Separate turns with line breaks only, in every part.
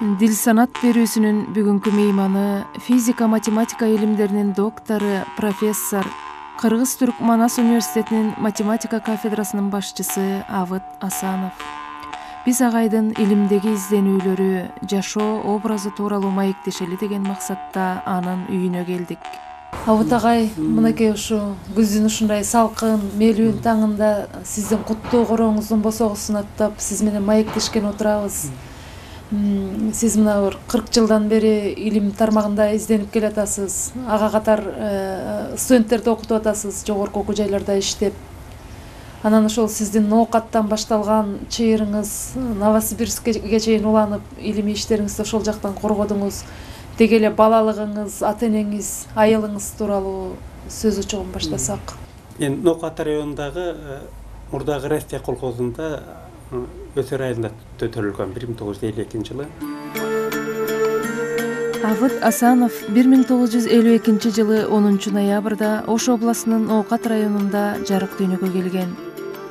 Dil sanat berүүsүнүн бүгүnkү мейманы физика математика илимдеринин доктору, профессор, Кыргыз-Түрк Манас университетинин математика кафедрасынын башчысы Авыт Асанов. Биз агайдын илимдеги изденүүлөрү, жашоо образы тууралуу маектешели деген максатта анын үйүнө келдик. Авыт агай, мынакей ушу күздүн ушундай салкын, мелүүн таңында сиздин куттуу корооңуздун босогусун аттап, сиз менен маектешкен отурабыз. Сиз мына 40 жылдан бери илим тармагында изденип келатасыз. Ага катар студенттерди окутуп атасыз, жогорку окуу жайларда иштеп. Анан ошол сиздин ноокаттан башталган чыйырыңыз Новосибирскке чейин уланып, илимий иштериңизди ошол жактан коргодуңуз. Деги эле балалыгыңыз, ата-энеңиз, айылыңыз тууралуу сөз учугун баштасак.
Мен Ноокат районундагы мурдагы Россия колхозунда өсөр айылында төтөрүлгөн 1952 жылы.
Авыт Асанов 1952 жылы 10 ноябрда Ош областынын Ноокат районунда жарык дүйнөгө келген.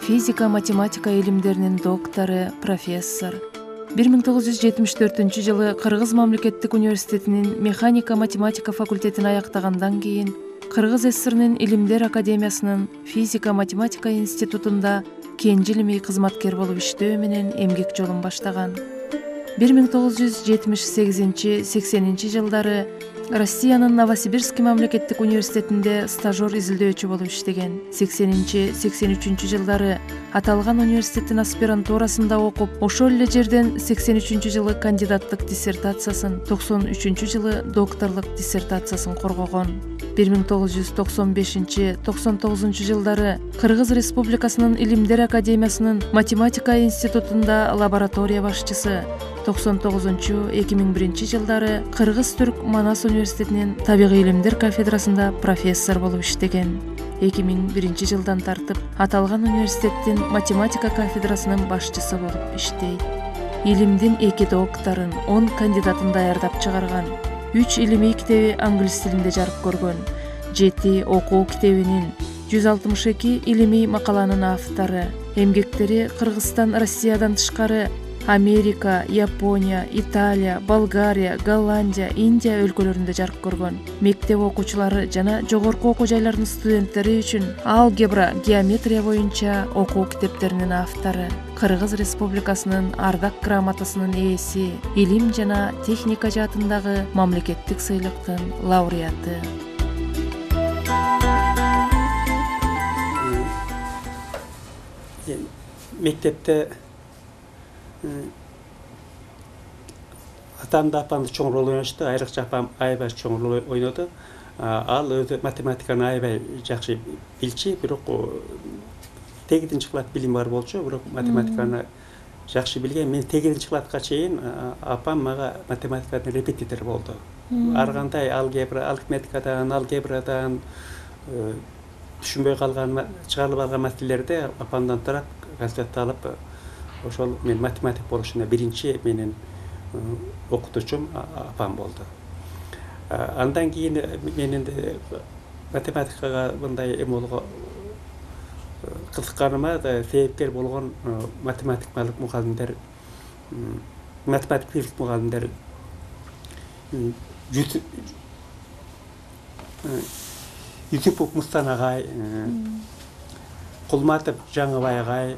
Физика математика илимдеринин доктору, профессор. 1974 жылы Кыргыз мамлекеттик университетинин механика математика факультетин аяктагандан кийин Кыргыз ССРнын Илимдер академиясынын физика математика институтунда кенже илимий кызматкер болуп иштөө менен эмгек жолун баштаган. 1978-80 жылдары Россиянын Новосибирский мамлекеттик университетинде стажер изилдөөчү болуп иштеген. 80-83 жылдары аталган университеттин аспирантурасында окуп, ошол эле жерден 83 жылы кандидаттык диссертациясын, 93 жылы докторлук диссертациясын коргогон. 1995-99 жылдары Кыргыз Республикасынын Илимдер академиясынын математика институтунда лаборатория башчысы, 99-2001 жылдары Кыргыз-Түрк Манас университетинин табигый илимдер кафедрасында профессор болуп иштеген. 2001 жылдан тартып аталган университеттин математика кафедрасынын башчысы болуп иштейт. Илимдин 2 докторун, 10 кандидатын даярдап чыгарган. 3 илимий китеби англис тилинде жарык көргөн. 7 окуу китебинин, 162 илимий макаланын автору. Эмгектери Кыргызстан, Россиядан тышкары Америка, Япония, Италия, Болгария, Голландия, Индия өлкөлөрүндө жарык көргөн. Мектеп окуучулары жана жогорку окуу жайларынын студенттери үчүн алгебра, геометрия боюнча окуу китептеринин автору. Кыргыз Республикасынын Ардак грамотасынын ээси, илим жана техника жаатындагы мамлекеттик сыйлыктын лауреаты.
Мектепте атамды апамды чоң рол ойношту, айрыкча апам аябай чоң рол ойноду. Ал өзү математиканы аябай жакшы билчү, бирок тегидинчи класс билими бар болчу, бирок математиканы жакшы билген. Мен тегидинчи класска чейин апам мага математиканын репетитори болду. Ар кандай арифметикадан, алгебрадан түшүнбөй калган, чыгарылып алган маселелерди апамдан сурап, конспект алып, ошол мен математик болушуна биринчи менин окутуучум апам болду. Андан кийин менин математикага мындай эме болгон кызыкканыма себепкер болгон математикалык мугалимдер, математик физик мугалимдер Юсупов Мустан агай, Кулматов Жаңыбай агай,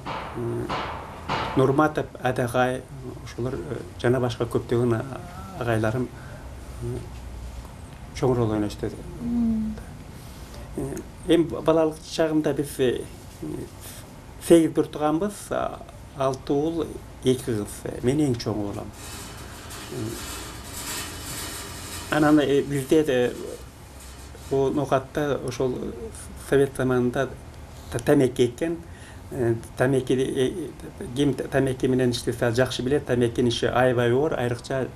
Нурматов Адагай, ошолор жана башка көптөгөн агайларым чоң рол ойношту. Эми балалык чагымда биз 8 бир туганбыз, 6 уул, 2 кыз. Мен эң чоң уулам. Анан бизде Ноокатта ошол совет заманында тамеки экен. Ким тамеки менен иштесе жакшы билет, тамекинин иши аябай оор, айрыкча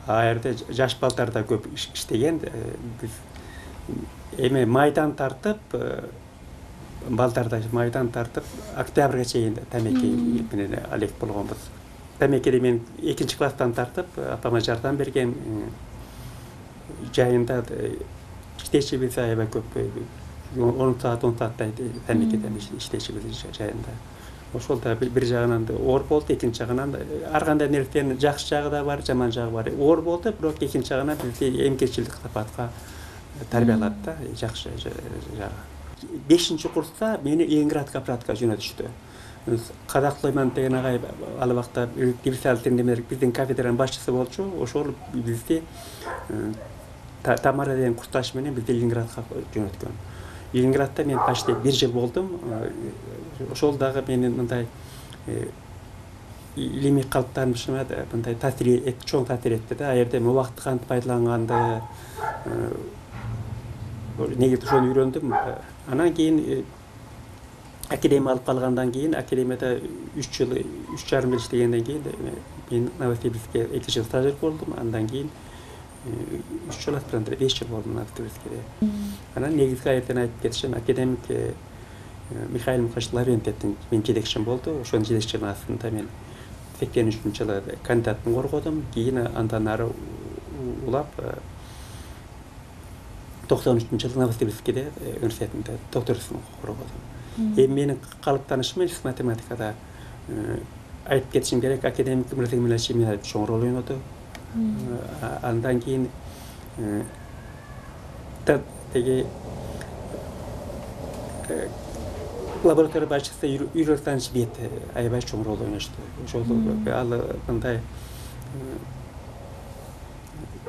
аерде жаш балдар да көп иштеген. Биз эми майдан тартып, балдарда майдан тартып, октябрга чейин тамеки менен алек болгонбуз. Тамекиди мен 2 класстан тартып, апама жардам берген. Жайында иштечибиз аябай көп. 10 сааттай тамекиден иштечибиз жайында. ошол да bir жагынан да оор болду, экинчи жагынан ар кандай нерсенин жакшы жагы да бар, жаман жагы бар. Оор болду, бирок экинчи жагынан бизди эмкечилдик сапатка тарбиялады да, жакшы жагы. 5-курста мени Ленинградка аппаратка жөнөтүштү. Кадактойман деген агай ал убакта дивизиал тендемелер биздин кафедранын башчысы болчу. Ошол бизди Тамара деген курсташ менен бизди Ленинградка жөнөткөн. Ленинградта мен почти 1 жыл болдум. Ошол дагы менин мындай илимий калыптанышыма мындай чоң таасир этти да. Аерде убакытты кантип пайдаланганды, негизи ошону үйрөндүм. Анан кийин академия алып калгандан кийин академияда 3 жыл, 3,5 жыл иштегенден кийин мен Новосибирскке 2 жыл стажер болдум. Андан кийин 3 жыл аспирант, 5 жыл болдум Новосибирскте. Анан негизги аерден айтып кетишим, академик Михаил Михайлович Лаврентьевдин мен жетекчим болду. Ошонун жетекчилигинин астында мен 83-жылы кандидатын коргодум. Кийин андан ары улап 93-жылы Новосибирскте университетинде докторсун коргодум. Эми менин калыптанышым математикада айтып кетишим керек, академик Мырза Эмилович чоң роль ойноду. Андан кийин теги лаборатория башчысы Юрий Александрович Бет аябай чоң роль ойношту. Ошол ал мындай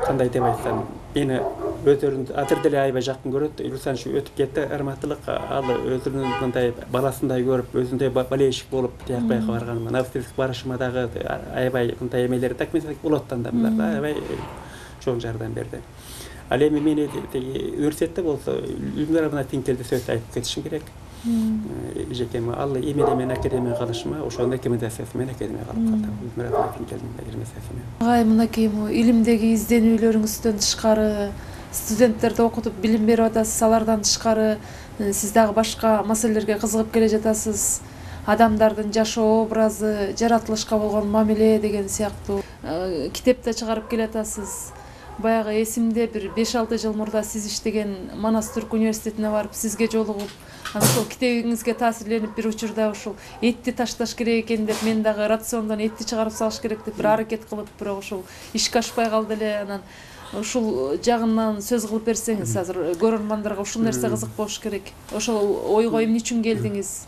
кандай деп айтсам, мени өздөрүн азыр деле аябай жакын көрөт. Юрий Александрович өтүп кетти, ырматтылык. Ал өзүнүн мындай баласындай көрүп, өзүндөй болельщик болуп тияк-баяка барганыма, Новосибирск барышыма дагы аябай мындай эмелер так мен болоттан да аябай чоң жардам берди. Ал эми мени университетте болсо Людмила Тинкелди сөз айтып кетишим керек. Жекем ал эмеде мен академия калышыма ошонун рекомендациясы менен академия калып калдым. Людмила Тинкелдин рекомендациясы менен.
Агай, мынакей илимдеги изденүүлөрүңүздөн тышкары, студенттерди окутуп билим берип атасыз, алардан тышкары сиз дагы башка маселелерге кызыгып келе жатасыз. Адамдардын жашоо образы, жаратылышка болгон мамиле деген сыяктуу китепте чыгарып келатасыз. Баягы эсимде бир 5-6 жыл мурда сиз иштеген Манас Түрк университетине барып сизге жолугуп, анан ошол китебиңизге таасирленип бир учурда ушул этти ташташ керек экен деп, мен дагы рациондон этти чыгарып салыш керек деп бир аракет кылып, бирок ушул ишке ашпай калды эле. Анан ушул жагынан сөз кылып берсеңиз, азыр көрөрмандарга ушул нерсе кызык болуш керек. Ошол ойго эмне үчүн келдиңиз?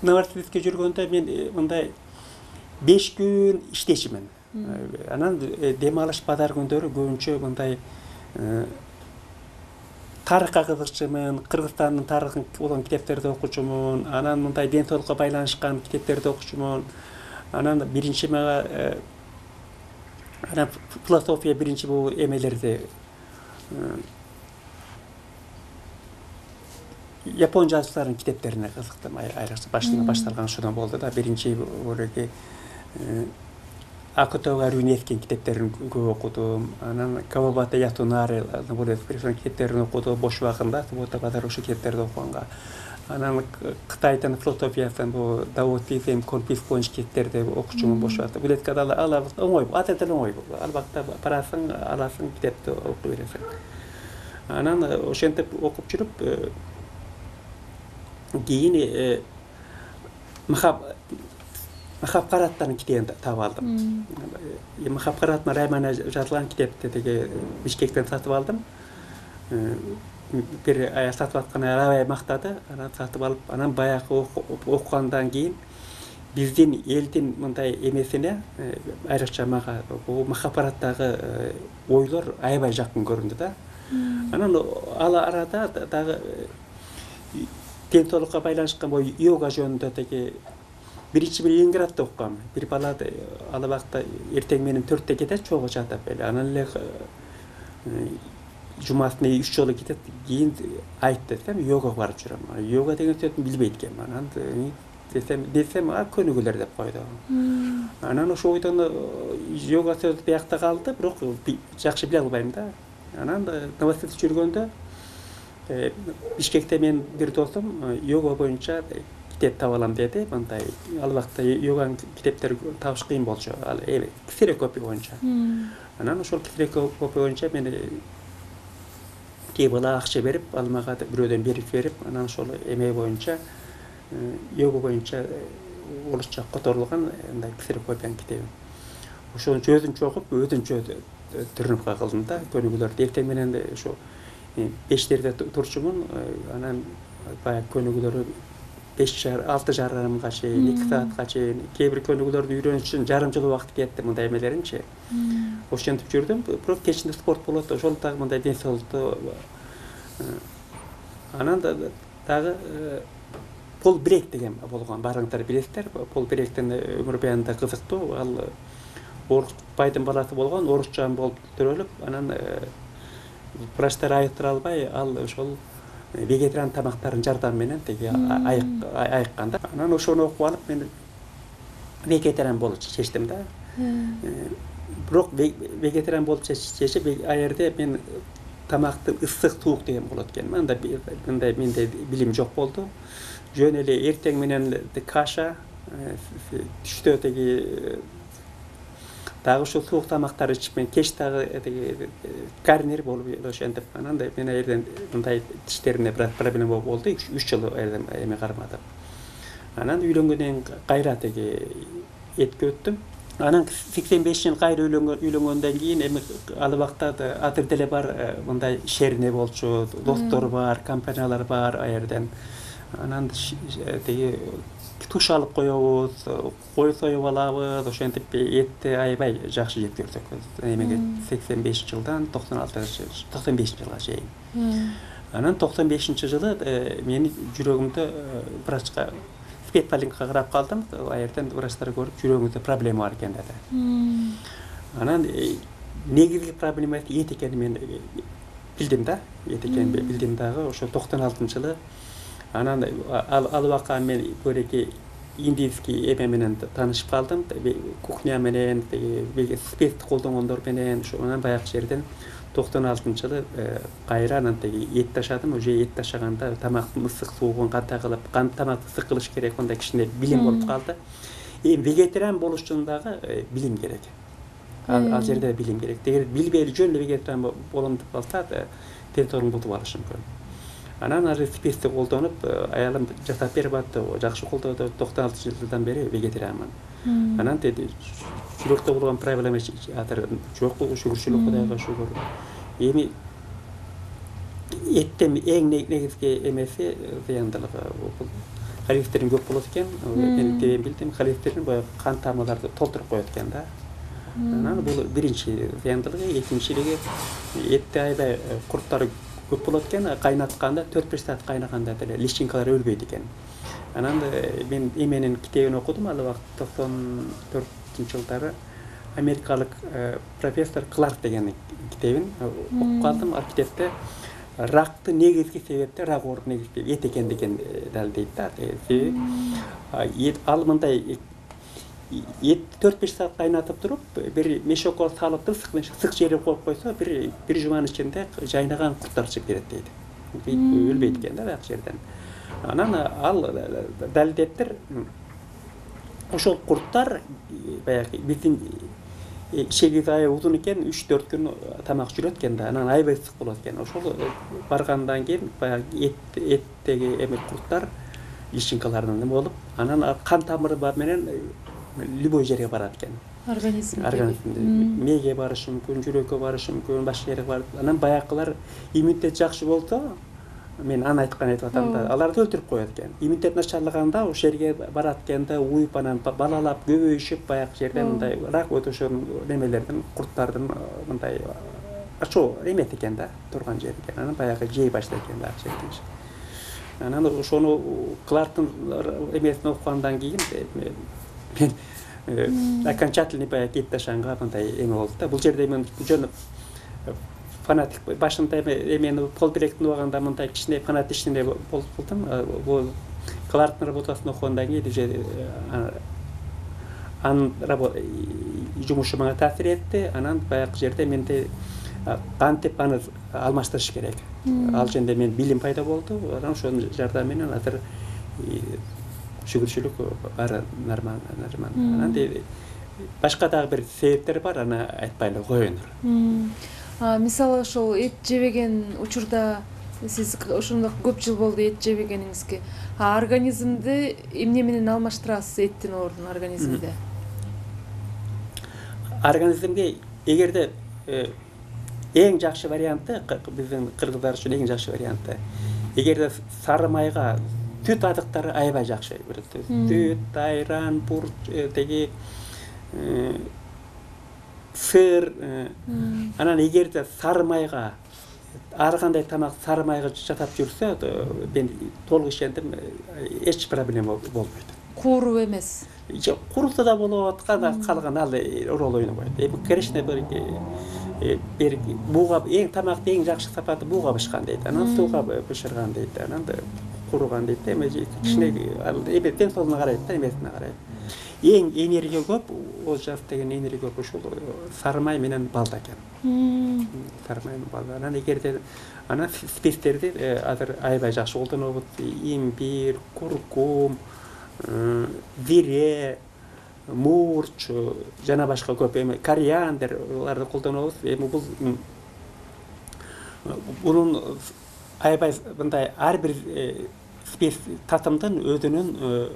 Новосибирскке жүргөндө мен мындай 5 күн иштечимин. Анан дем алыш базар күндөрү көбүнчө мындай тарыхка кызыкчумун, Кыргызстандын тарыхын болгон китептерди окучумун, анан мындай ден соолукка байланышкан китептерди окучумун. Анан биринчи мага анан философия биринчи бул эмелерди Япон жазуучуларынын китептерине кызыктым. Айрыкча башталган ошодон болду да. Биринчи ореги Акуто Гаруневкин китептерин көп окудум. Анан Кавабата Ятунари китептерин окудум бош убагында, суббота базар ошо китептерди окуганга. Анан Кытайдын философиясын бул даосизм, конфуцианизм китептерди окучумун бош убакта. Билеткада алабыз оңой, атадан оңой. Албакта барасың, аласың китепти окуп бересиң. Анан ошентип окуп жүрүп кийин Махабхараттын китебин таап алдым. Махабхараттын Раймана жазылган китепти теге Бишкектен сатып алдым. Бир сатып аткан аябай мактады. Анан сатып алып, анан баягы окугандан кийин биздин элдин мындай эмесине айрыкча мага бул Махабхараттагы ойлор аябай жакын көрүндү да. Анан ал арада дагы ден соолукка байланышкан йога жөнүндө теге биринчи бир Ленинградда окугам. Бир бала ал убакта эртең менен 4-те кетет, чогуу жатып эле. Анан эле жумасына 3 жолу кетет. Кийин айтты десем, йогага барып жүрөм. Йога деген сөздү билбейт экен. Анан десем, көнүгүүлөр деп койду. Анан ошо ойдон йога сөзү биякта калды, бирок жакшы биле албайм да. Анан Новосибирскте жүргөндө Бишкекте мен бир досум йога боюнча китеп таап алам деди. Мындай ал убакта йоганын китептери табыш кыйын болчу. Ал ксерокопия боюнча. Анан ошол ксерокопия боюнча мен кээ бала акча берип, ал мага бирөөдөн берип, анан ошол эме боюнча йога боюнча орусча которулган мындай ксерокопияның китебин. Ошону өзүнчө окуп, өзүнчө түрүнүп калдым да. Көнүгүүлөрдү эртең менен ошо 5-терде турчумун. Анан баягы көнүгүүлөрү 5-6 жарымга чейин, 2 саатка чейин, кээ бир көнүгүүлөрдү үйрөнүш үчүн жарым жыл убакыт кетти мындай эмелеринчи. Ошентип жүрдүм. Бирок кечинде спорт болот, ошол дагы мындай ден соолукту. Анан дагы пол брейк деген болгон, баарыңдар билесиздер. Пол брейктен өмүр баянында кызыктуу. Ал орусбайдын баласы болгон, орусчан болуп төрөлүп, анан врачтар айыктыра албай, ал ошол вегетариан тамактардын жардамы менен теги айыккан да. Анан ошону окуп алып мен вегетариан болуп чечтим да. Бирок вегетариан болуп чечип, аерде мен тамакты ысык суук деген болот экен. Мындай менде билим жок болду. Жөн эле эртең менен каша, түштө теги дагы ошо суук тамактар ичип, мен кеч дагы карнир болуп ошентип, анан мен аерден мындай тиштерине бир проблема болду. 3 жыл аерден эме кармадым. Анан үйлөнгөндөн кайра теги этке өттүм. Анан 85 жыл кайра үйлөнгөндөн кийин эми ал убакта азыр деле бар мындай шерине болчу, достор бар, компаниялар бар аерден. Анан теги туш алып коебуз, кой союп алабыз, ошентип этти аябай жакшы жеп көрдүк. Эмеге 85 жылдан 95 жылга чейин. Анан 95 жылы мени жүрөгүмдө врачка спецполиклиникага карап калдым. Аерден врачтар көрүп, жүрөгүңүздө проблема бар экен деди. Анан негизги проблема эт экенин мен билдим да. Эт экенин билдим дагы ошо 96 жылы. Анан ал убакта мен көреки индийский эме менен таанышып калдым. Кухня менен, спец колдонгондор менен, ошонан баягы жерден 96 жылы кайра анан теги эт ташадым. Уже эт ташаганда тамактын ысык суугун кандай кылып, тамакты ысык кылыш керек, мындай кичине билим болуп калды. Вегетариан болуш үчүн дагы билим керек. Ал жерде билим керек. Эгер билбей жөн эле вегетариан болом деп калса, ден соолугун бутуп алышы мүмкүн. Анан ары спецти колдонуп, аялым жасап берип атты. Жакшы колдоду, 96 жылдан бери вегетарианмын. Анан деди, жүрөктө болгон проблема азыр жок, шүгүрчүлүк Кудайга шүгүр. Эми эттен эң негизги эмеси зыяндылыгы. Холестерин көп болот экен. Мен билдим, холестерин баягы кан тамырларды толтуруп коет экен да. Анан бул биринчи зыяндылыгы, экинчилиги этте аябай курттар көп болот экен. Кайнатканда 4-5 саат кайнаганда деле личинкалар өлбөйт экен. Анан мен эменин китебин окудум. Ал убакта 94-жылдары америкалык профессор Кларк деген китебин окуп калдым. Ал китепте ракты негизги себептер рак оору негизги эт экендигин далилдейт да. Ал мындай эт 4-5 саат кайнатып туруп, бир мешокко салып ысык жерге коюп койсо, бир жуманын ичинде жайнаган курттар чыгып берет дейт. Өлбөйт экен да баягы жерден. Анан ал далилдептир. Ошол курттар баягы биздин ишеги аябай узун экен, 3-4 күн тамак жүрөт экен да. Анан аябай ысык болот экен. Ошол баргандан кийин баягы эттеги эме курттар личинкалардан эме болуп, анан кан тамыры бар менен любой жерге барат экен. Организмде. Мээге барышы мүмкүн, жүрөккө барышы мүмкүн, башка жерге барат. Анан баягылар иммунитет жакшы болсо, мен аны айтып атам да, аларды өлтүрүп коет экен. Иммунитет начарлаганда ошол жерге барат экен да, уюп анан балалап, көбөйүшүп баягы жерден мындай рак ошол немелердин, курттардын мындай ачуу эмет экен да, турган жери экен. Анан баягы жей баштайт экен да жерден. Анан ошону Кларктын эмесин окугандан кийин мен окончательный баягы эт ташаганга мындай эме болду да. Бул жерде мен жөн фанатик башында эмени полбиректин убагында мындай кичине фанатичный болдум. Бул Кларктын работасын окугандан кийин уже анын жумушу мага таасир этти. Анан баягы жерде менде кантип аны алмаштырыш керек. Ал жерде мен билим пайда болду. Анан ошонун жардамы менен азыр шүгүрчүлүк баары нормально. Анан башка дагы бир себептер бар, аны айтпай эле коеюн.
Мисалы ошол эт жебеген учурда Сиз ошондой көп жыл болду эт жебегениңизге. Организмди эмне менен алмаштырасыз, эттин ордун организмде?
Организмге эгерде эң жакшы варианты, биздин кыргыздар үчүн эң жакшы варианты, эгерде сары майга сүт адыктары аябай жакшы. Сүт, айран, бурч, теги сыр, анан эгерде сары майга ар кандай тамак сары майга жатап жүрсө, мен толук ишендим, эч проблема болбойт.
Кууруу эмес.
Курулса да болот, калган ал рол ойнобойт. Конечно, бир буга эң тамакты эң жакшы сапаты буга бышкан дейт. Анан сууга бышырган дейт. Анан куруган дейт. Кичине ден соолугуна карайт да, эмесине карайт. Эң энергия көп, ол жас деген энергия көп ушул сары май менен балда экен. Сары май менен балда. Анан эгерде анан спецтерди азыр аябай жакшы колдонобуз. Имбир, куркум, зире, мурч, жана башка көп кориандр аларды колдонобуз. Бул bunun аябай мындай ар бир спец татымдын өзүнүн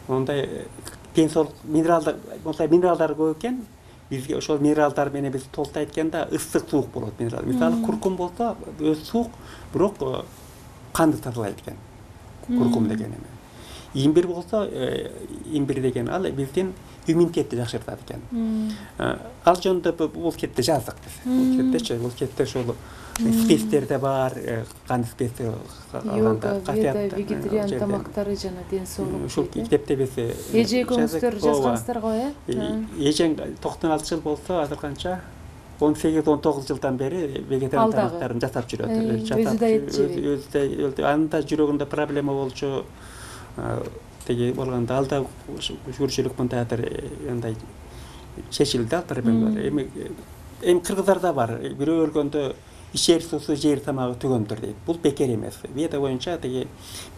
мындай денсаулык минералдар, мындай минералдар көп экен. Бизге ошол минералдар менен биз толтура айтканда ысык суук болот минерал. Мисалы куркум болсо өз суук, бирок канды тазалайт экен. Куркум деген эме. Имбир болсо, имбир деген ал биздин иммунитетти жакшыртат экен. Ал жөнүндө бул кетте жаздык биз. Бул кетте ошол спецтерде бар, кан специ алганда касият,
вегетариан тамактары жана ден соолук.
Ушул китепте биз
эжекөңүздөр жазгансыздар го,
Эжең 96 жыл болсо, азыр канча 18-19 жылдан бери вегетариан тамактарын жасап жүрөт. Өзү да анда жүрөгүндө проблема болчу. Теги болгондо алда жүрчүлүк мындайдыр андай чечилди ал проблемалар. Эми кыргыздарда бар. Бирөө өлгөндө ишер суусу жер тамагы түгөндөр дейт. Бул бекер эмес. Веда боюнча теги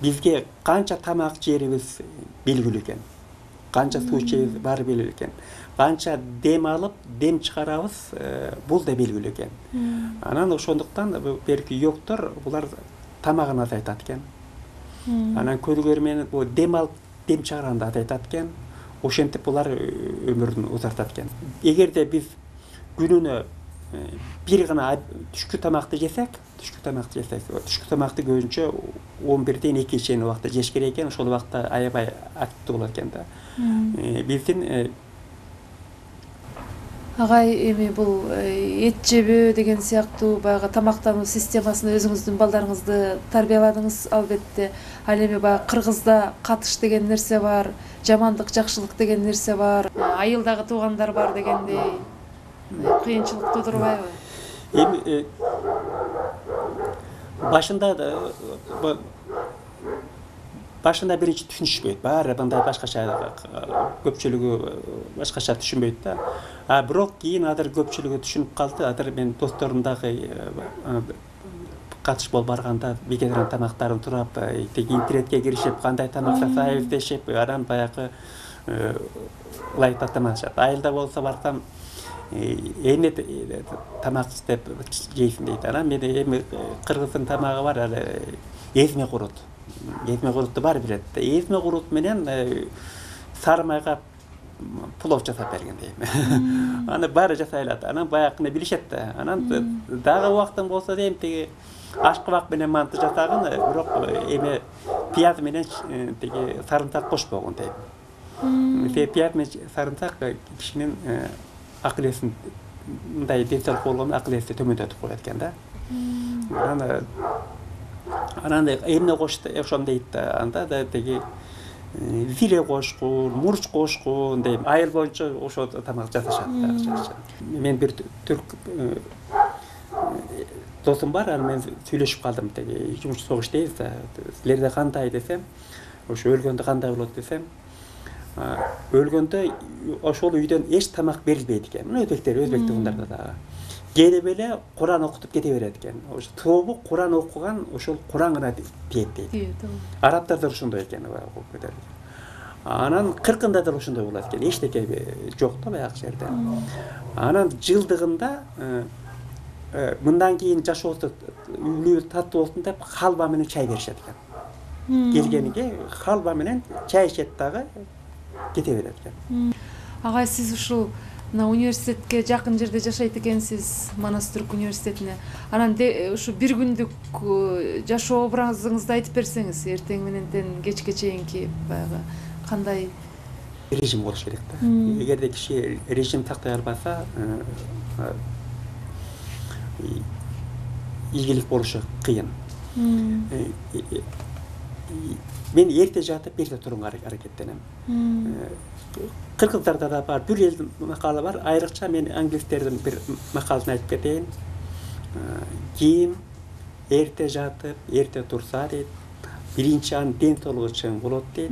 бизге канча тамак жерибиз белгилүү экен. Канча суу ичебиз баары белгилүү экен. Канча дем алып, дем чыгарабыз, бул да белгилүү экен. Анан ошондуктан берки йогтор булар тамагын азайтат экен. Анан көдүлөр менен бул дем алып, дем чыгарганда азайтат экен. Ошентип булар өмүрүн узартат экен. Эгерде биз күнүнө бир гана түшкү тамакты жесек, түшкү тамакты көбүнчө 11-ден 2-ге чейин убакта жеш керек экен. Ошол убакта аябай активдүү болот экен да. Биздин
агай эми бул эт жебөө деген сыяктуу баягы тамактануу системасын өзүңүздүн балдарыңызды тарбияладыңыз албетте. Ал эми баягы кыргызда катыш деген нерсе бар, жамандык, жакшылык деген нерсе бар, айылдагы туугандар бар дегендей. Кыйынчылык тудурбайбы?
Эми башында биринчи түшүнүшпөйт. Баары мындай башкача көпчүлүгү башкача түшүнбөйт да. Бирок кийин азыр көпчүлүгү түшүнүп калды. Азыр мен досторум дагы катыш болуп барганда вегетариан тамактарын турап, интернетке киришип, кандай тамак жасайбыз дешип, анан баягы лайт тамашат. Айылда болсо барсам эми тамак иштеп жейсиң дейт. Анан мен эми кыргыздын тамагы бар, эзме курут. Эзме курутты баары билет. Эзме курут менен сары майга плов жасап берген дейм. Аны баары жасай алат. Анан баягыны билишет да. Анан дагы убактың болсо дейм, теги ашкыбак менен манты жасагын, бирок эми пияз менен теги сарымсак кошпогон дейм. Пияз менен сарымсак кишинин акыл-эсин мындай денсаулык болгондо акыл-эсти төмөндөтүп коет экен да. Анан эмне кошто, ошону дейт да. Анда да теги зире кошкун, мурч кошкун дейм. Айыл боюнча ошо тамак жасашат да. Мен бир түрк досум бар, аны мен сүйлөшүп калдым. Теги жумуш согуш дейбиз да. Силерде кандай десем, ошо өлгөндө кандай болот десем, өлгөндө ошол үйдөн эч тамак берилбейт экен. Өзбектер, өзбек туугандарда дагы. Келип эле Куран окутуп кете берет экен. Ошо тобу Куран окуган, ошол Куран гана тиет дейт. Арабтарда ошондой экен, окуп кетет. Анан 40-ында да ошондой болот экен. Эчтеке жок да баягы жерде. Анан жылдыгында мындан кийин жашоосу үлүү таттуу болсун деп халва менен чай беришет экен. Келгениге халва менен чай ичет дагы кете берет экен.
Агай, сиз ушул мына университетке жакын жерде жашайт экенсиз, Манас түрк университетине. Анан ушу бир күндүк жашоо образыңызды айтып берсеңиз, эртең менен кечке чейинки баягы кандай
Режим болуш керек да. Эгерде киши режим сактай албаса, ийгилик болушу кыйын. Мен эрте жатып, эрте турууга аракеттенем. Кыргыздарда да бар, бир элдин макалы бар. Айрыкча мен англистердин бир макалын айтып кетейин. Кийин эрте жатып, эрте турса дейт. Биринчи анын ден соолугу чың болот дейт.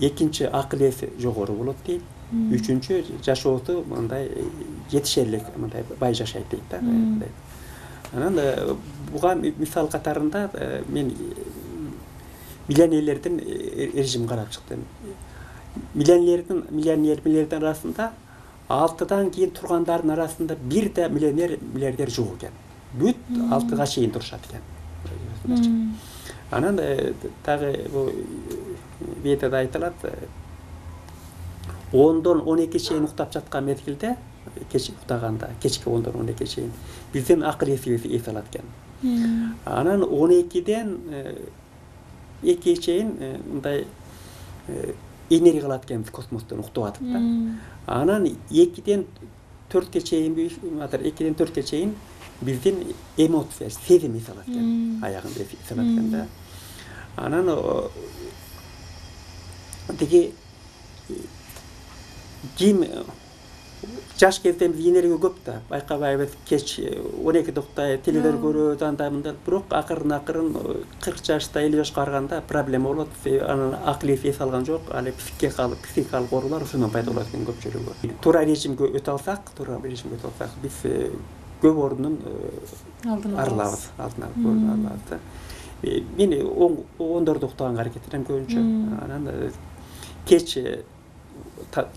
Экинчи акыл эси жогору болот дейт. Үчүнчү жашоосу мындай жетишерлик, мындай бай жашайт дейт да. Анан буга мисал катарында мен миллионерлердин режимин карап чыктым. Миллионерлердин арасында 6-дан кийин тургандардын арасында бир да миллионер жок экен. Бүт 6-га чейин турушат экен. Анан дагы бу бетеде айтылат, 10-дон 12 чейин уктап жаткан мезгилде, кеч уктаганда, кечки 10-дон 12 чейин биздин акыл эсибиз эс алат экен. Анан 12-ден 2 чейин мындай энергия кылат экенбиз космостон уктап атып да. Анан 2-ден 4-ке чейин, 2-ден 4-ке чейин биздин эмоция, сезим эс алат экен, аягында эс алат экен да. Анан деги ким жаш кезде энергия көп да, байкабайбыз, кеч 12-де уктайт, телевизор көрөт, анда мындай, бирок акырын 40 жашта, 50 жашка барганда проблема болот. Анан акыл эс алган жок, али психикалык оорулар ушундан пайда болот экен көпчүлүгү. Туура режимге өтө алсак, биз көп ордунун алдын алабыз. Мен 10-дордо уктаганга аракет этем көбүнчө. Анан кеч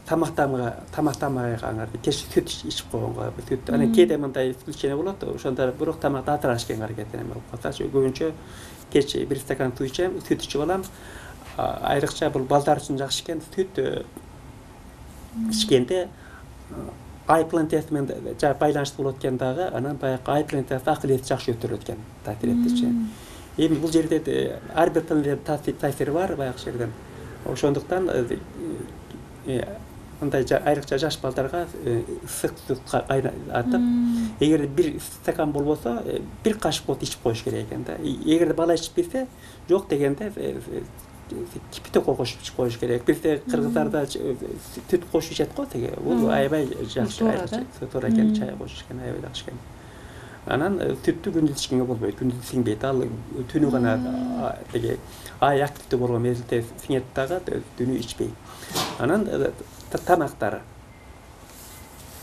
тамактамаганга кеч сүт ичип койгонго, сүт анан кээде мындай исключение болот, ошондо бирок тамакты атыраш кийин аракет этем. Көбүнчө кеч бир стакан суу ичем, сүт ичип алам. Айрыкча бул балдар үчүн жакшы экен, сүт ичкенде айплан тест менен байланыштуу болот экен дагы, анан баягы айплан тест акыл эс жакшы өтөлөт экен, таасир этчи. Эми бул жерде ар бир планетада таасири бар баягы жерден. Ошондуктан мындай айрыкча жаш балдарга ысык сутка кайнатып, эгер бир стакан болбосо, бир кашык болот ичип коюш керек экен да. Эгерде бала ичип берсе, жок дегенде кипятокко кошуп ичип коюш керек. Бизде кыргыздарда сүт кошуп ичет го теге. Бул аябай жакшы, туура экен, чай кошуш экен, аябай жакшы экен. Анан сүттү күндүз ичкенге болбойт, күндүз сиңбейт. Ал түнү гана теге ай активдүү болгон мезгилде сиңет дагы, түнү ичпейт. Анан тамактары.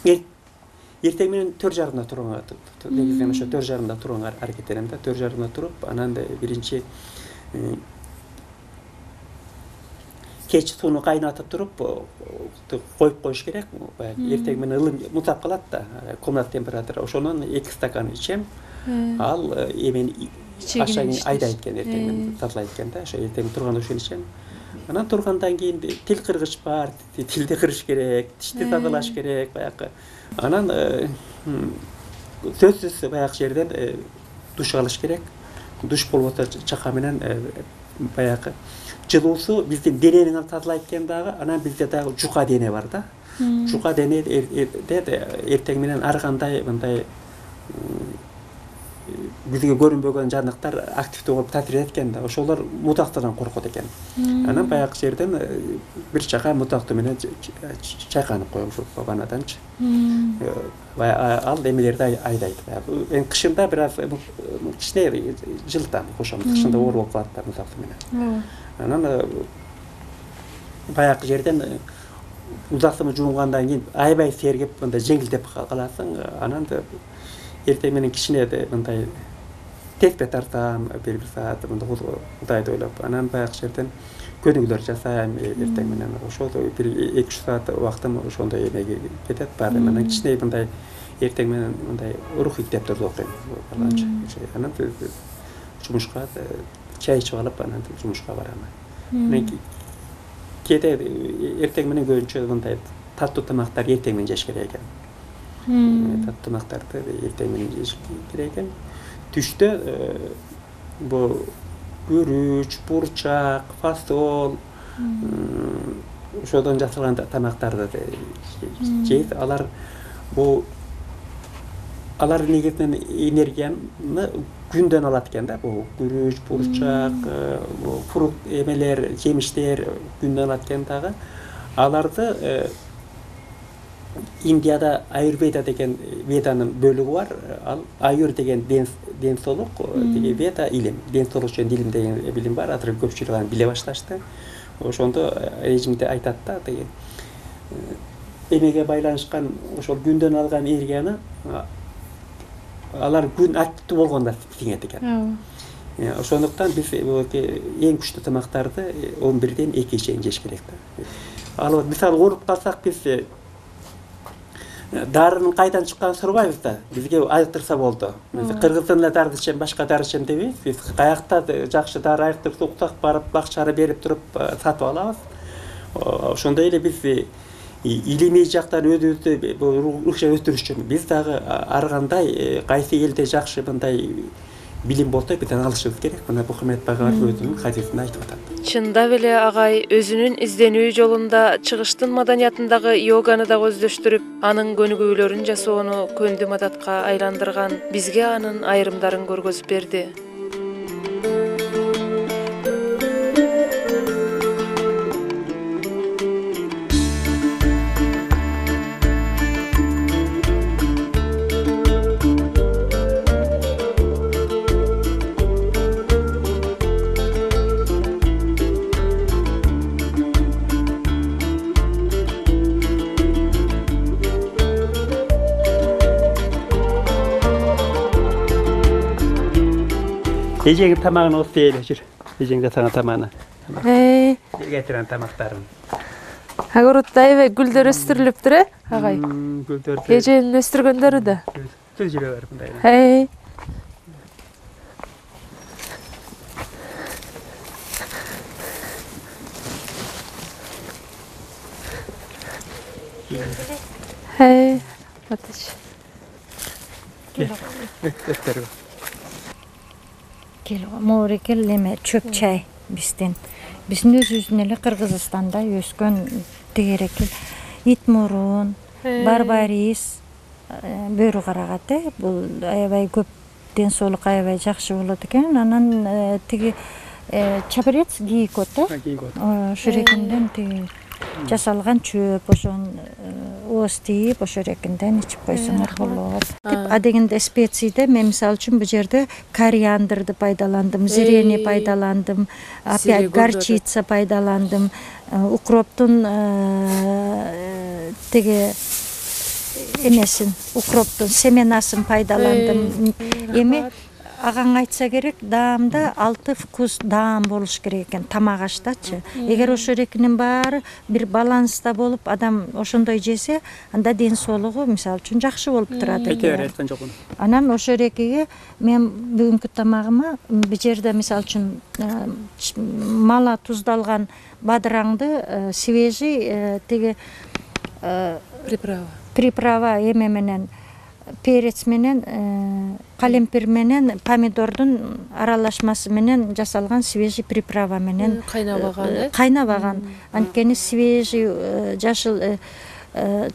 Эртең менен 4:30 турганга, негизинен ошо 4:30 турганга аракет этем да. 4:30 туруп, анан биринчи кеч сууну кайнатып туруп коюп коюш керек. Эртең менен ылым музап калат да, комната температура. Ошонун 2 стакан ичем. Ал эмени ашагын айдайт экен, эртең менен тазалайт экен да. Ошо эртең турганда ошону ичем. Анан тургандан кийин тил кыргыч бар, тилди кырыш керек, тишти тазалаш керек, баягы. Анан сөзсүз баягы жерден душ алыш керек. Душ болбосо чака менен баягы жылуусу биздин денени тазалайт экен дагы. Анан бизде дагы жука дене бар да. Жука денеде эртең менен ар кандай мындай бизге көрүнбөгөн жаныктар активдүү болуп таасир эткен да. Ошолор мутактардан коркот экен. Анан баягы жерден бир чака мутакты менен чайканып коюп ваннаданчы. Ал эмелерди айдайт. Мен кышында бир аз кичине жылытам, кошом. Кышында оор болуп калат да мутакты менен. Анан баягы жерден узаксыма жуунгандан кийин аябай сергип, мындай жеңилдеп каласың. Анан эртең менен кичине мындай теспе тартам, бир саат мындай Кудайды ойлоп. Анан баягы жерден көнүгүүлөр жасайм эртең менен. Ошол бир 2-3 саат убактым ошондой эмеге кетет. Баары менен кичине мындай эртең менен мындай рухий китептерди окуйм баланча. Анан жумушка чай ичип алып анан жумушка барам. Кете эртең менен көбүнчө мындай таттуу тамактар эртең менен жеш керек экен. Таттуу тамактарды эртең менен жеш керек экен. Түштө бул күрүч, бурчак, фасол, ошодон жасалган тамактарды жейт. Алар негизинен энергияны күндөн алат экен да. Бул күрүч, бурчак, фрукт эмелер, жемиштер күндөн алат экен дагы. Аларды Индияда аюрведа деген веданын бөлүгү бар. Ал аюр деген ден соолук, деги веда илим, ден соолук жөнүндө илим деген билим бар. Азыр көпчүлүк аны биле башташты. Ошондо режимде айтат да, деги эмеге байланышкан ошол күндөн алган энергияны алар күн активдүү болгондо сиңет экен. Ошондуктан биз эң күчтүү тамактарды 11ден 2 чейин жеш керек да. Ал мисалы ооруп калсак биз дарынын кайдан чыкканын сурабайбыз да. Бизге айыктырса болду. Кыргыздын эле дары ичем, башка дары ичем дебейбиз. Биз каякта жакшы дары айыктырып уктак барып бакчара берип туруп сатып алабыз. Ошондой эле биз илимий жактан өзүбүздү рухча өстүрүш үчүн биз дагы ар кандай кайсы элде жакшы мындай билим болсо бизден алышыбыз керек. Мына Мухаммед Пайгамбар өзүнүн хадисинде айтып атат.
Чындап эле агай өзүнүн изденүү жолунда чыгыштын маданиятындагы йоганы да көздөштүрүп, анын көнүгүүлөрүн жасоону көндү мадатка айландырган. Бизге анын айрымдарын көргөзүп берди.
Эжеңин тамагын осы эле жүр. Эжең жасаган тамагын. Кетирен тамактарын.
Агоротта аябай гүлдөр өстүрүлүптүр, агай.
Гүлдөр.
Эженин өстүргөндөрү да.
Түз жүрө бер мындай.
Море келеме чөп чай биздин. Биздин өзүбүздүн эле Кыргызстанда өскөн тегерек ит мурун, барбарис, бөрү карагат. Бул аябай көп ден соолук аябай жакшы болот экен. Анан тиги чабрец гейкот, ошо рекинден тиги жасалган чөп, ошон ооз тийип, ошо рекинден ичип койсоңор болот. А дегенде специяда мен мисалы үчүн бул жерде кориандрды пайдаландым, зелени пайдаландым, опять горчица пайдаландым, укроптун тиги эмесин, укроптун семенасын пайдаландым. Эми агаң айтса керек, даамда 6 вкус даам болуш керек экен тамак аштачы. Эгер ошо рекинин баары бир баланста болуп, адам ошондой жесе, анда ден соолугу мисалы үчүн жакшы болуп турат экен. Анан ошо рекиге мен бүгүнкү тамагыма бул жерде мисалы үчүн мала туздалган бадыраңды свежий тиги приправа эме менен перец менен, калемпир менен, помидордун аралашмасы менен жасалган свежий приправа менен кайнабаган. Анткени свежий жашыл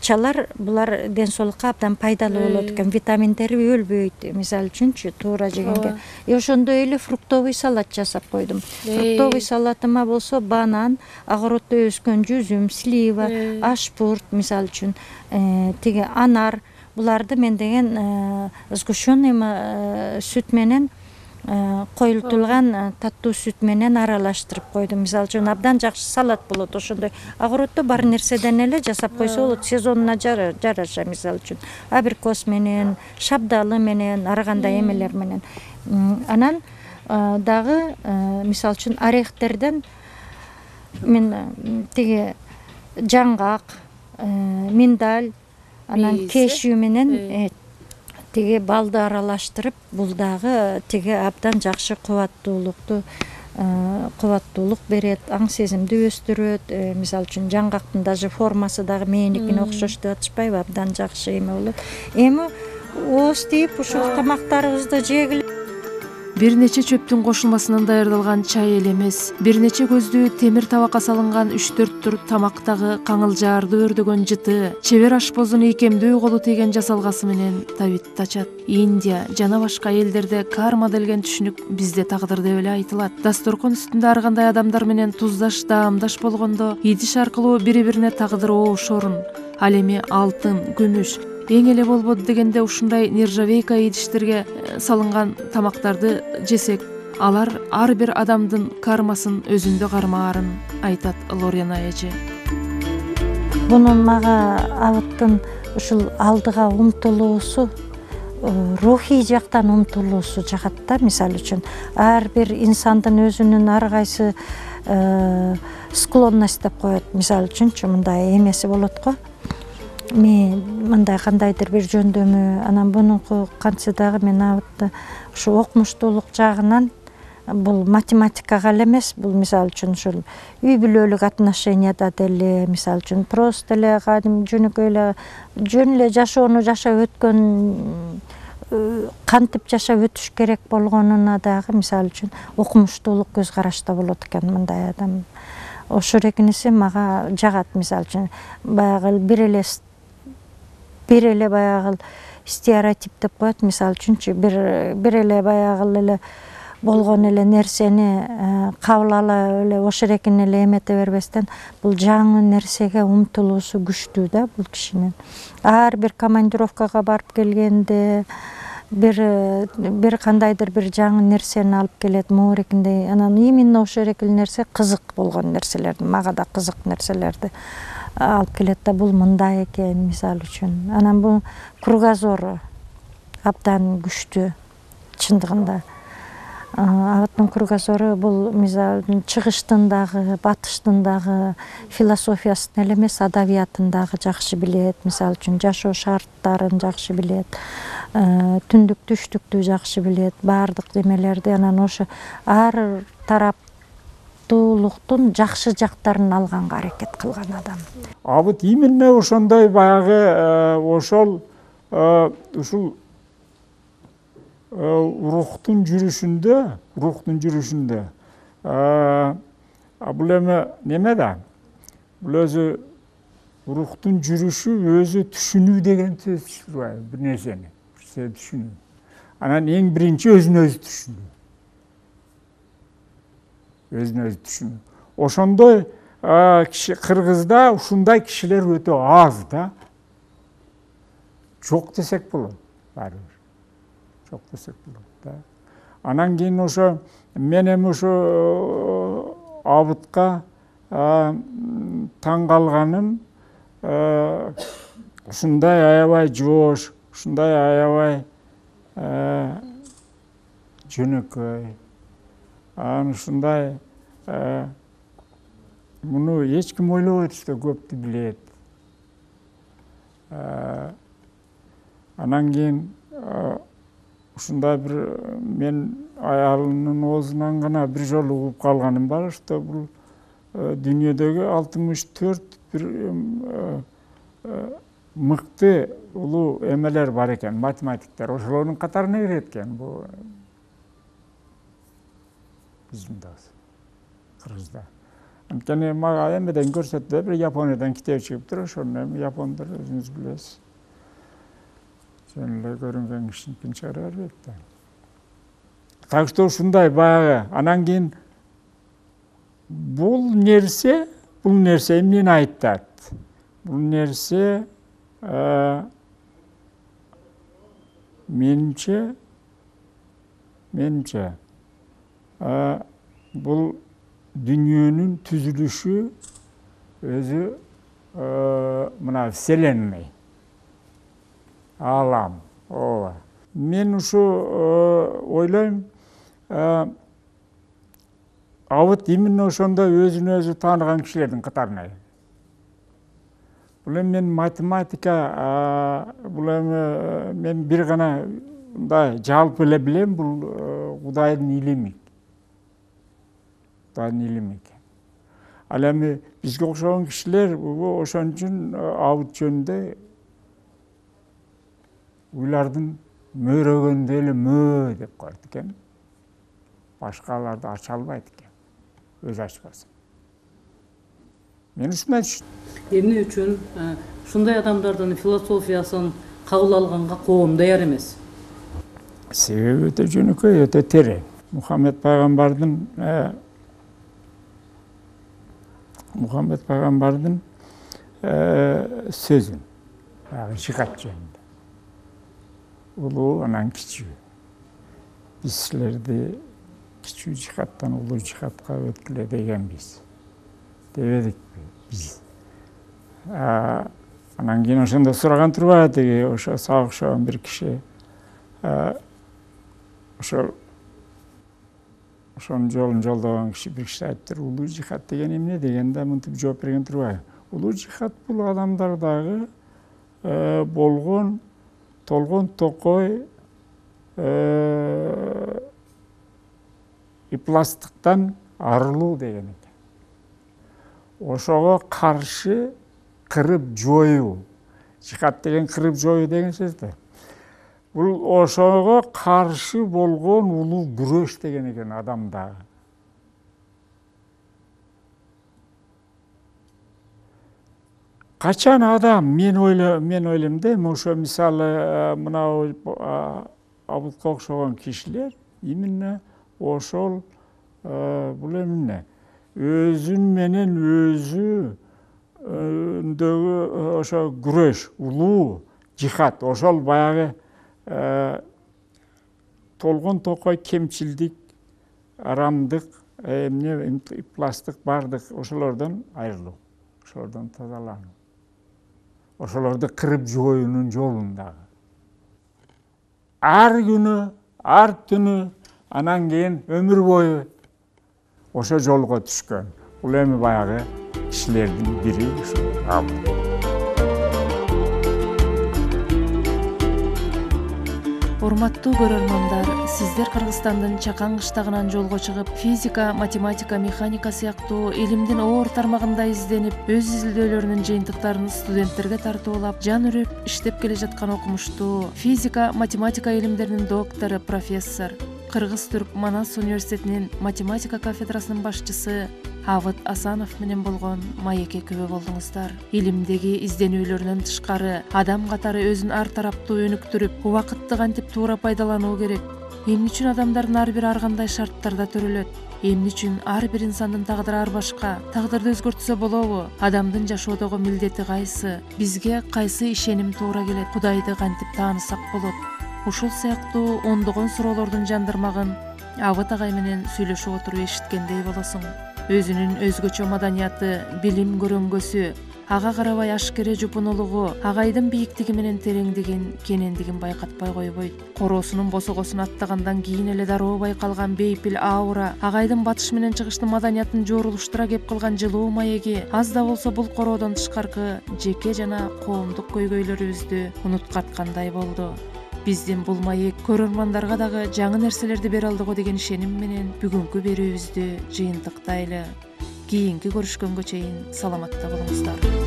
чалар булар ден соолукка абдан пайдалуу болот экен. Витаминдери өлбөйт, мисалы үчүнчү туура жегенге. Ошондой эле фруктовый салат жасап койдум. Фруктовый салатыма болсо банан, огороддо өскөн жүзүм, слива, ашпурт, мисалы үчүн тиги анар. Буларды мен деген сгущенный сүт менен коюлтулган таттуу сүт менен аралаштырып койдум. Мисалы үчүн абдан жакшы салат болот ошондой. Огороддо бар нерседен эле жасап койсо болот, сезонуна жараша мисалы үчүн. Абрикос менен, шабдалы менен, ар кандай эмелер менен. Анан дагы мисалы үчүн орехтерден мен тиги жаңгак, миндаль, Анан кешүү менен тиги балды аралаштырып, бул дагы тиги абдан жакшы кубаттуулук берет, аң сезимди өстүрөт. Мисалы үчүн жаңгактын даже формасы дагы меникине окшош деп атышпайбы, абдан жакшы эме болот. Эми ооз тийип ушул тамактарыбызды жегиле.
Бир нече чөптүн кошулмасынан даярдалган чай эле эмес, бир нече көздүү темир табакка салынган 3-4 тур тамактагы каңылжаарды өрдөгөн жыты, чебер ашпоздун ийкемдүү колу тийген жасалгасы менен табитти ачат. Индия жана башка элдерде карма делген түшүнүк бизде тагдыр деп эле айтылат. Дасторкон үстүндө ар кандай адамдар менен туздаш, даамдаш болгондо идиш аркылуу бири-бирине тагдыр оошорун, ал эми алтын, күмүш эң эле болбоду дегенде ушундай нержавейка идиштерге салынган тамактарды жесек, алар ар бир адамдын кармасын өзүндө кармаарын айтат Лориана эже.
Бунун мага абыттын ушул алдыга умтулуусу, рухий жактан умтулуусу жагат да. Мисалы үчүн ар бир инсандын өзүнүн ар кайсы склонность деп коет. Мисалы үчүнчү мындай эмеси болот го. Мен мындай кандайдыр бир жөндөмү, анан бунунку кантсе дагы мен абытты ушу окумуштуулук жагынан бул математикага эле эмес, бул мисалы үчүн ушул үй бүлөлүк отношенияда деле, мисалы үчүн просто эле жөнөкөй эле жөн эле жашоону жашап өткөн, кантип жашап өтүш керек болгонуна дагы мисалы үчүн окумуштуулук көз карашта болот экен мындай адам. Ошол экинеси мага жагат. Мисалы үчүн баягы бир эле баягы стереотип деп коет. Мисалы үчүнчү бир эле баягы эле болгон эле нерсени кабыл ала эле ошол экин эле эмете бербестен, бул жаңы нерсеге умтулуусу күчтүү да бул кишинин. Ар бир командировкага барып келгенде бир кандайдыр бир жаңы нерсени алып келет моорекиндей. Анан именно ошол экил нерсе кызык болгон нерселерди, мага да кызык нерселерди алып келет да, бул мындай экен мисалы үчүн. Анан бул кругозору абдан күчтүү чындыгында. Абыттын кругозору бул мисалы чыгыштын дагы, батыштын дагы философиясын эле эмес, адабиятын дагы жакшы билет. Мисалы үчүн жашоо шарттарын жакшы билет, түндүк түштүктү жакшы билет, баардык эмелерди. Анан ошо ар тараптуулуктун жакшы жактарын алганга аракет кылган адам.
Абыт именно ошондой баягы ошол ушул рухтун жүрүшүндө бул эме неме да, бул өзү рухтун жүрүшү, өзү түшүнүү деген сөз бар, бир нерсени түшүнүү. Анан эң биринчи өзүн өзү түшүнүү. Ошондой Кыргызда ушундай кишилер өтө аз да. Жок десек болот, барыбыр. Жок десек болот да. Анан кийин ошо мен эми ошо абытка таң калганым, ушундай аябай жоош, ушундай аябай жөнөкөй, анан ушундай муну эч ким ойлобойт что көптү билет. Анан кийин ушундай бир мен аялымдын оозунан гана бир жолу угуп калганым бар, что бул дүйнөдөгү 64 бир мыкты улуу эмелер бар экен, математиктер. Ошолордун катарына кирет экен бул биздин дагы Кыргызда. Анткени мага эмеден көрсөттү, бир Япониядан китеп чыгыптыр, ошону эми япондар өзүңүз билесиз. Жөн эле көрүнгөн кишинин чыгара бербейт да. Так что ушундай баягы. Анан кийин бул нерсе эмнени айтат? Бул нерсе менимче бул дүйнөнүн түзүлүшү өзү мына вселенная, алам, ооба. Мен ушу ойлойм, абыт именно ошондой өзүн өзү тааныган кишилердин катарына. Бул эми мен математика, бул эми мен бир гана мындай жалпы эле билем, бул Кудайдын илими. Кудайдын илими экен. Ал эми бизге окшогон кишилер ошон үчүн абыт жөнүндө уйлардын мөөрөгөндө эле мөө деп коет экен. Башкаларды ача албайт экен. Өзү ачпасын. Мен ушундай түшүндүм.
Эмне үчүн ушундай адамдардын философиясын кабыл алганга коом даяр эмес?
Себеби өтө жөнөкөй, өтө терең. Мухаммед пайгамбардын сөзүн, жихад жөнүндө. Улуу анан кичүү. Биз силерди кичүү жихадтан улуу жихадка өткүлө дегенбиз. Дебедикпи биз? Анан кийин ошондо сураган турбайбы тиги ошо сага окшогон бир киши. Ошонун жолун жолдогон киши бир киши айтыптыр, улуу жихад деген эмне дегенде мынтип жооп берген турбайбы? Улуу жихад бул адамдардагы болгон толгон токой ипластыктан арылуу деген экен. Ошого каршы кырып жоюу. Жихад деген кырып жоюу деген сөз да. Бул ошого каршы болгон улуу күрөш деген экен адамдагы. Качан адам, мен ойлойм да, ошо мисалы мына Абылтка окшогон кишилер именно ошол бул эмне өзүн менен өзүндөгү ошо күрөш, улуу жихад, ошол баягы толгон токой кемчилдик, арамдык, ипластык бардык ошолордон айрылуу, ошолордон тазалануу. Ошолорду кырып жоюунун жолундагы. Ар күнү, ар түнү, анан кийин өмүр бою ошо жолго түшкөн. Бул эми баягы кишилердин бири ушул Абыт.
Урматтуу көрөрмандар, сиздер Кыргызстандын Чакан кыштагынан жолго чыгып, физика, математика, механика сыяктуу илимдин оор тармагында изденип, өз изилдөөлөрүнүн жыйынтыктарын студенттерге тартуулап, жан үрүп иштеп келе жаткан окумуштуу физика, математика илимдеринин доктору, профессор, Кыргыз-Түрк Манас университетинин математика кафедрасынын башчысы Авыт Асанов менен болгон маекке күбө болдуңуздар. Илимдеги изденүүлөрүнөн тышкары адам катары өзүн ар тараптуу өнүктүрүп, убакытты кантип туура пайдалануу керек? Эмне үчүн адамдардын ар бири ар кандай шарттарда төрөлөт? Эмне үчүн ар бир инсандын тагдыры ар башка? Тагдырды өзгөртсө болобу? Адамдын жашоодогу милдети кайсы? Бизге кайсы ишеним туура келет? Кудайды кантип таанысак болот? Ушул сыяктуу ондогон суроолордун жандырмагын Авыт агай менен сүйлөшүп отуруп эшиткендей болосуң. Өзүнүн өзгөчө маданияты, билим көрөңгөсү, ага карабай ашкере жупунулугу, агайдын бийиктиги менен тереңдигин, кенендигин байкатпай койбойт. Короосунун босогосун аттагандан кийин эле дароо байкалган бейпил аура, агайдын батыш менен чыгыштын маданиятын жоорулуштура кеп кылган жылуу маеги аз да болсо бул короодон тышкаркы жеке жана коомдук көйгөйлөрүбүздү унуткаткандай болду. Биздин бул маек көрөрмандарга дагы жаңы нерселерди бере алдыго деген ишеним менен бүгүнкү берүүбүздү жыйынтыктайлы. Кийинки көрүшкөнгө чейин саламатта болуңуздар.